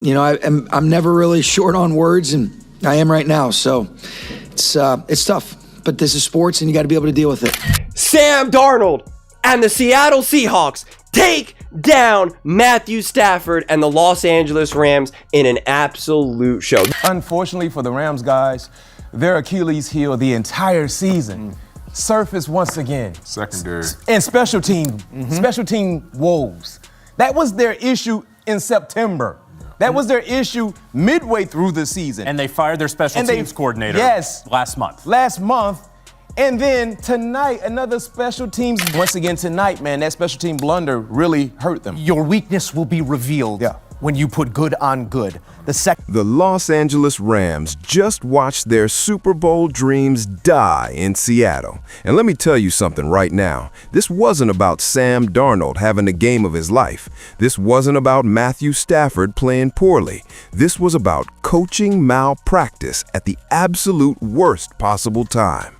You know, I'm never really short on words, and I am right now. So it's tough, but this is sports, and you got to be able to deal with it. Sam Darnold and the Seattle Seahawks take down Matthew Stafford and the Los Angeles Rams in an absolute show. Unfortunately for the Rams guys, their Achilles heel the entire season surfaced once again. Secondary. And special team woes. That was their issue in September. That was their issue midway through the season. And they fired their special teams coordinator last month. Last month. And then tonight, another special teams. Once again tonight, man, that special team blunder really hurt them. Your weakness will be revealed when you put good on good. The Los Angeles Rams just watched their Super Bowl dreams die in Seattle. And let me tell you something right now. This wasn't about Sam Darnold having a game of his life. This wasn't about Matthew Stafford playing poorly. This was about coaching malpractice at the absolute worst possible time.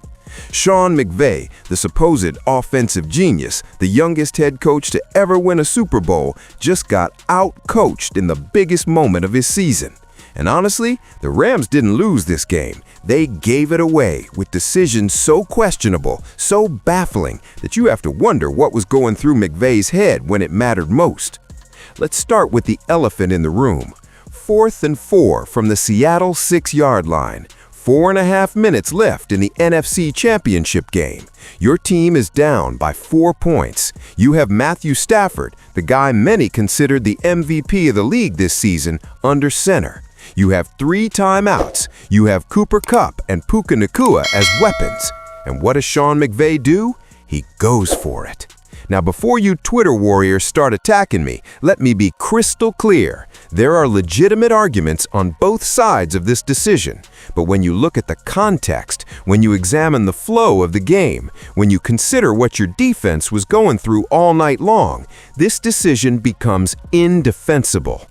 Sean McVay, the supposed offensive genius, the youngest head coach to ever win a Super Bowl, just got out-coached in the biggest moment of his season. And honestly, the Rams didn't lose this game. They gave it away with decisions so questionable, so baffling, that you have to wonder what was going through McVay's head when it mattered most. Let's start with the elephant in the room. 4th and 4 from the Seattle 6-yard line. 4.5 minutes left in the NFC Championship game. Your team is down by 4 points. You have Matthew Stafford, the guy many considered the MVP of the league this season, under center. You have 3 timeouts. You have Kupp and Puka Nacua as weapons. And what does Sean McVay do? He goes for it. Now, before you Twitter warriors start attacking me, let me be crystal clear. There are legitimate arguments on both sides of this decision. But when you look at the context, when you examine the flow of the game, when you consider what your defense was going through all night long, this decision becomes indefensible.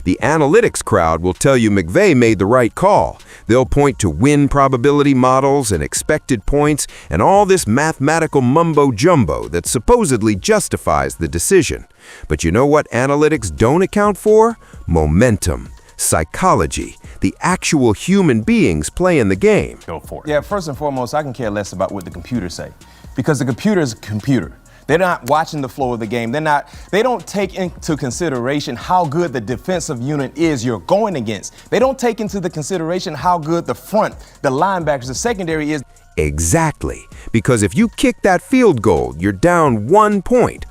The analytics crowd will tell you McVay made the right call. They'll point to win probability models and expected points and all this mathematical mumbo-jumbo that supposedly justifies the decision. But you know what analytics don't account for? Momentum, psychology, the actual human beings playing the game. Go for it. Yeah, first and foremost, I can care less about what the computers say, because the computer is a computer. They're not watching the flow of the game. They don't take into consideration how good the defensive unit is you're going against. They don't take into the consideration how good the front, the linebackers, the secondary is. Exactly, because if you kick that field goal, you're down 1 point,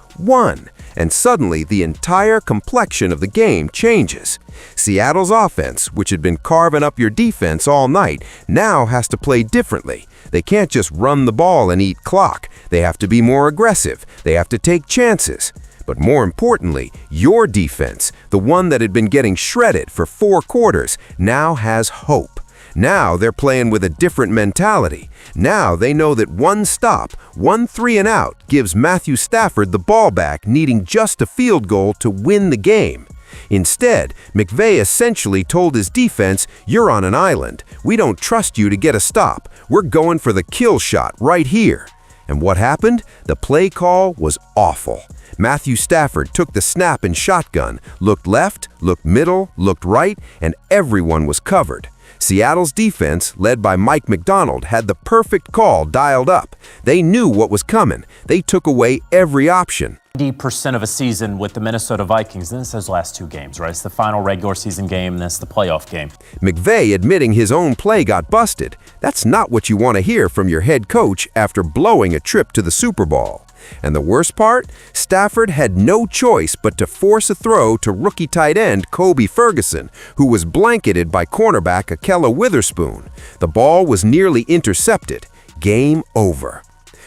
and suddenly the entire complexion of the game changes. Seattle's offense, which had been carving up your defense all night, now has to play differently. They can't just run the ball and eat clock. They have to be more aggressive. They have to take chances. But more importantly, your defense, the one that had been getting shredded for 4 quarters, now has hope. Now they're playing with a different mentality. Now they know that one stop, 1 3 and out, gives Matthew Stafford the ball back, needing just a field goal to win the game. Instead, McVay essentially told his defense, "You're on an island. We don't trust you to get a stop. We're going for the kill shot right here." And what happened? The play call was awful. Matthew Stafford took the snap in shotgun, looked left, looked middle, looked right, and everyone was covered. Seattle's defense, led by McDonald, had the perfect call dialed up. They knew what was coming. They took away every option. 90% of a season with the Minnesota Vikings, and this is those last 2 games, right? It's the final regular season game, and that's the playoff game. McVay admitting his own play got busted. That's not what you want to hear from your head coach after blowing a trip to the Super Bowl. And the worst part? Stafford had no choice but to force a throw to rookie tight end Kobe Ferguson, who was blanketed by cornerback Akella Witherspoon. The ball was nearly intercepted. Game over.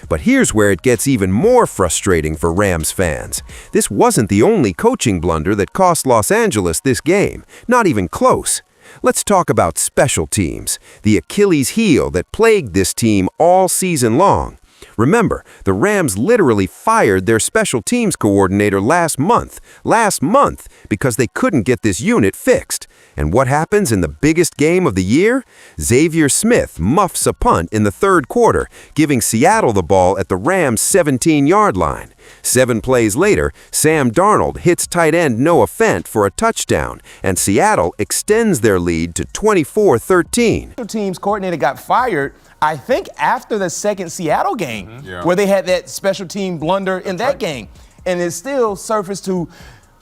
But here's where it gets even more frustrating for Rams fans. This wasn't the only coaching blunder that cost Los Angeles this game, not even close. Let's talk about special teams, the Achilles heel that plagued this team all season long. Remember, the Rams literally fired their special teams coordinator last month, because they couldn't get this unit fixed. And what happens in the biggest game of the year? Xavier Smith muffs a punt in the third quarter, giving Seattle the ball at the Rams' 17-yard line. 7 plays later, Sam Darnold hits tight end Noah Fant for a touchdown, and Seattle extends their lead to 24-13. Special teams coordinator got fired, I think, after the second Seattle game, where they had that special team blunder in that game. And it still surfaced to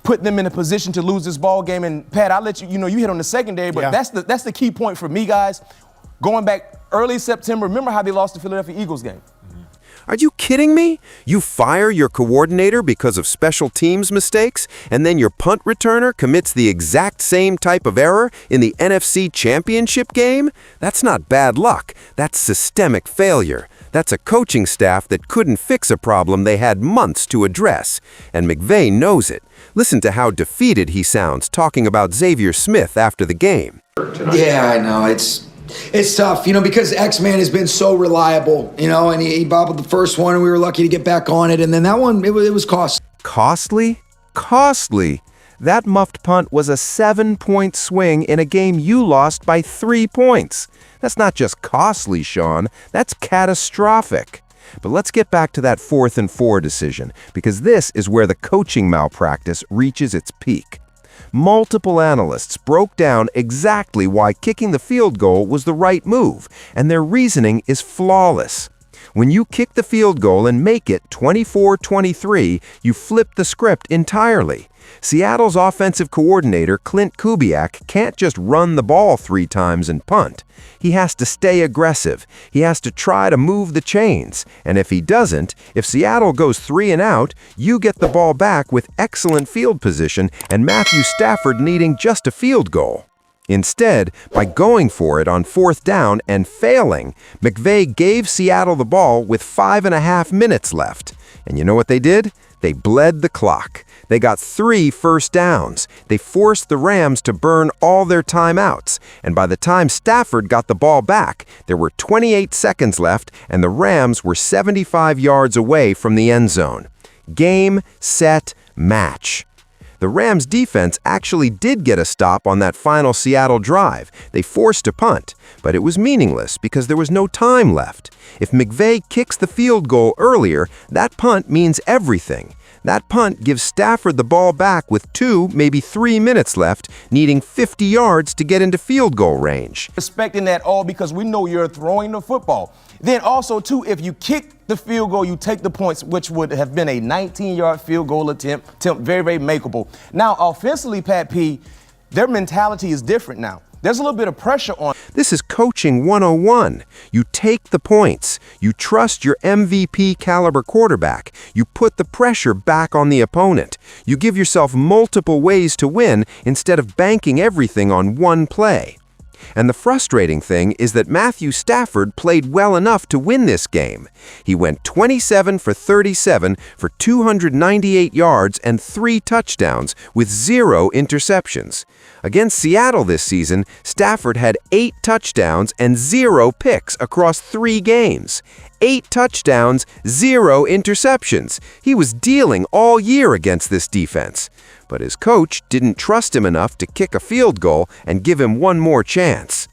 put them in a position to lose this ball game. And Pat, I'll let you, you hit on the secondary, but that's the key point for me, guys. Going back early September, remember how they lost the Philadelphia Eagles game? Are you kidding me? You fire your coordinator because of special teams mistakes, and then your punt returner commits the exact same type of error in the NFC Championship game? That's not bad luck. That's systemic failure. That's a coaching staff that couldn't fix a problem they had months to address. And McVey knows it. Listen to how defeated he sounds talking about Xavier Smith after the game. Yeah, I know. It's tough, because X-Man has been so reliable, and he bobbled the first one, and we were lucky to get back on it. And then that one, it was costly. Costly? Costly. That muffed punt was a 7-point swing in a game you lost by 3 points. That's not just costly, Sean. That's catastrophic. But let's get back to that 4th and 4 decision, because this is where the coaching malpractice reaches its peak. Multiple analysts broke down exactly why kicking the field goal was the right move, and their reasoning is flawless. When you kick the field goal and make it 24-23, you flip the script entirely. Seattle's offensive coordinator, Clint Kubiak, can't just run the ball 3 times and punt. He has to stay aggressive. He has to try to move the chains. And if he doesn't, if Seattle goes 3 and out, you get the ball back with excellent field position and Matthew Stafford needing just a field goal. Instead, by going for it on 4th down and failing, McVay gave Seattle the ball with 5.5 minutes left. And you know what they did? They bled the clock. They got 3 first downs. They forced the Rams to burn all their timeouts. And by the time Stafford got the ball back, there were 28 seconds left, and the Rams were 75 yards away from the end zone. Game, set, match. The Rams defense actually did get a stop on that final Seattle drive. They forced a punt, but it was meaningless because there was no time left. If McVay kicks the field goal earlier, that punt means everything. That punt gives Stafford the ball back with 2, maybe 3 minutes left, needing 50 yards to get into field goal range. Respecting that all because we know you're throwing the football. Then also, too, if you kick the field goal, you take the points, which would have been a 19-yard field goal attempt, very, very makeable. Now, offensively, Pat P, their mentality is different now. There's a little bit of pressure on. This is coaching 101. You take the points. You trust your MVP caliber quarterback. You put the pressure back on the opponent. You give yourself multiple ways to win instead of banking everything on one play. And the frustrating thing is that Matthew Stafford played well enough to win this game. He went 27 for 37 for 298 yards and 3 touchdowns with 0 interceptions. Against Seattle this season, Stafford had 8 touchdowns and 0 picks across 3 games. 8 touchdowns, 0 interceptions. He was dealing all year against this defense. But his coach didn't trust him enough to kick a field goal and give him one more chance.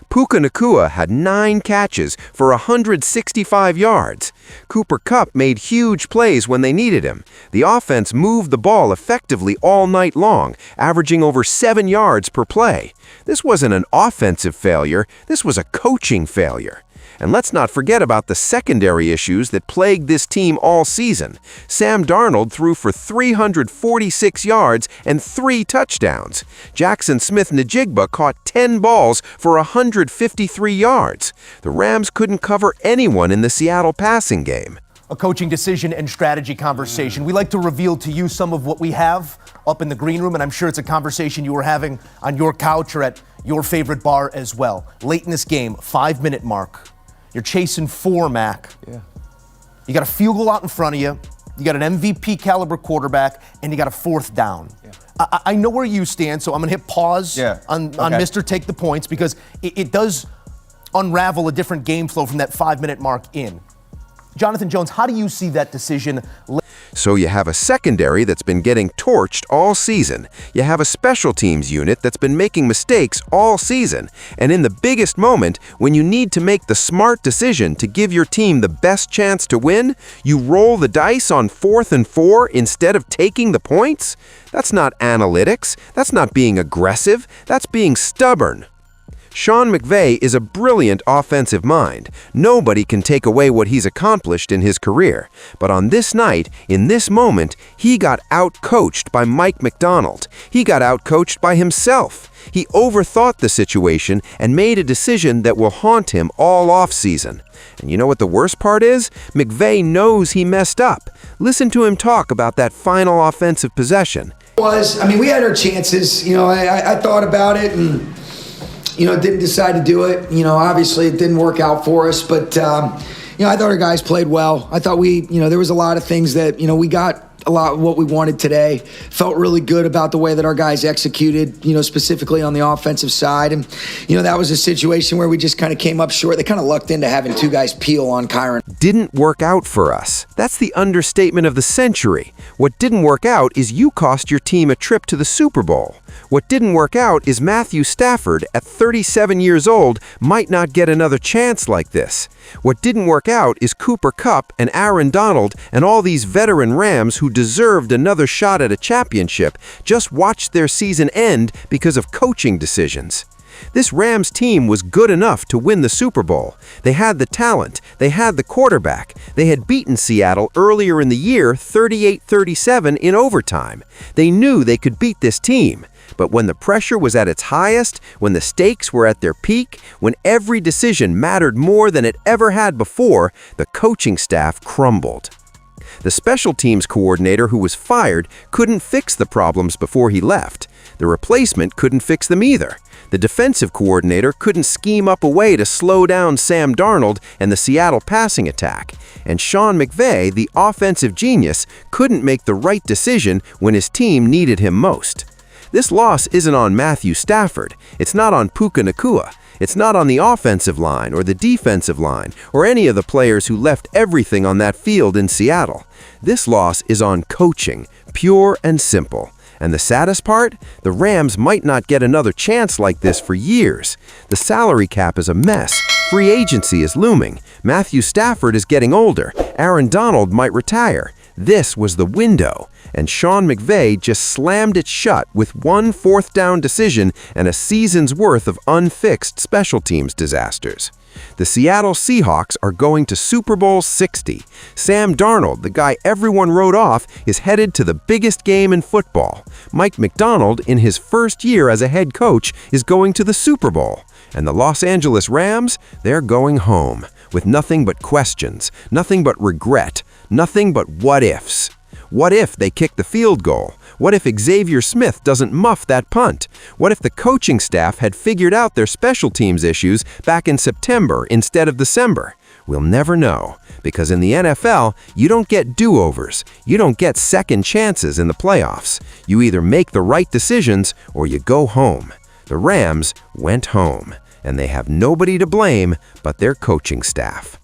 Puka Nacua had 9 catches for 165 yards. Cooper Kupp made huge plays when they needed him. The offense moved the ball effectively all night long, averaging over 7 yards per play. This wasn't an offensive failure, this was a coaching failure. And let's not forget about the secondary issues that plagued this team all season. Sam Darnold threw for 346 yards and 3 touchdowns. Jackson Smith-Njigba caught 10 balls for 153 yards. The Rams couldn't cover anyone in the Seattle passing game. A coaching decision and strategy conversation. We like to reveal to you some of what we have up in the green room, and I'm sure it's a conversation you were having on your couch or at your favorite bar as well. Late in this game, 5-minute mark. You're chasing 4, Mac. Yeah. You got a field goal out in front of you. You got an MVP caliber quarterback, and you got a 4th down. Yeah. I know where you stand, so I'm going to hit pause on Mr. Take the Points because it does unravel a different game flow from that 5-minute mark in. Jonathan Jones, how do you see that decision? So you have a secondary that's been getting torched all season. You have a special teams unit that's been making mistakes all season. And in the biggest moment, when you need to make the smart decision to give your team the best chance to win, you roll the dice on 4th and 4 instead of taking the points? That's not analytics. That's not being aggressive. That's being stubborn. Sean McVay is a brilliant offensive mind. Nobody can take away what he's accomplished in his career. But on this night, in this moment, he got out-coached by McDonald. He got out-coached by himself. He overthought the situation and made a decision that will haunt him all off-season. And you know what the worst part is? McVay knows he messed up. Listen to him talk about that final offensive possession. We had our chances. I thought about it and didn't decide to do it. Obviously it didn't work out for us, but, I thought our guys played well. I thought there was a lot of things that, we got a lot of what we wanted today. Felt really good about the way that our guys executed, specifically on the offensive side. And, that was a situation where we just kind of came up short. They kind of lucked into having two guys peel on Kyron. Didn't work out for us. That's the understatement of the century. What didn't work out is you cost your team a trip to the Super Bowl. What didn't work out is Matthew Stafford, at 37 years old, might not get another chance like this. What didn't work out is Kupp and Aaron Donald and all these veteran Rams who deserved another shot at a championship just watched their season end because of coaching decisions. This Rams team was good enough to win the Super Bowl. They had the talent. They had the quarterback. They had beaten Seattle earlier in the year 38-37 in overtime. They knew they could beat this team. But when the pressure was at its highest, when the stakes were at their peak, when every decision mattered more than it ever had before, the coaching staff crumbled. The special teams coordinator who was fired couldn't fix the problems before he left. The replacement couldn't fix them either. The defensive coordinator couldn't scheme up a way to slow down Sam Darnold and the Seattle passing attack. And Sean McVay, the offensive genius, couldn't make the right decision when his team needed him most. This loss isn't on Matthew Stafford. It's not on Puka Nacua. It's not on the offensive line or the defensive line or any of the players who left everything on that field in Seattle. This loss is on coaching, pure and simple. And the saddest part? The Rams might not get another chance like this for years. The salary cap is a mess. Free agency is looming. Matthew Stafford is getting older. Aaron Donald might retire. This was the window. And Sean McVay just slammed it shut with one fourth-down decision and a season's worth of unfixed special teams disasters. The Seattle Seahawks are going to Super Bowl 60. Sam Darnold, the guy everyone wrote off, is headed to the biggest game in football. McDonald, in his first year as a head coach, is going to the Super Bowl. And the Los Angeles Rams, they're going home with nothing but questions, nothing but regret, nothing but what-ifs. What if they kick the field goal? What if Xavier Smith doesn't muff that punt? What if the coaching staff had figured out their special teams issues back in September instead of December? We'll never know, because in the NFL, you don't get do-overs. You don't get second chances in the playoffs. You either make the right decisions or you go home. The Rams went home, and they have nobody to blame but their coaching staff.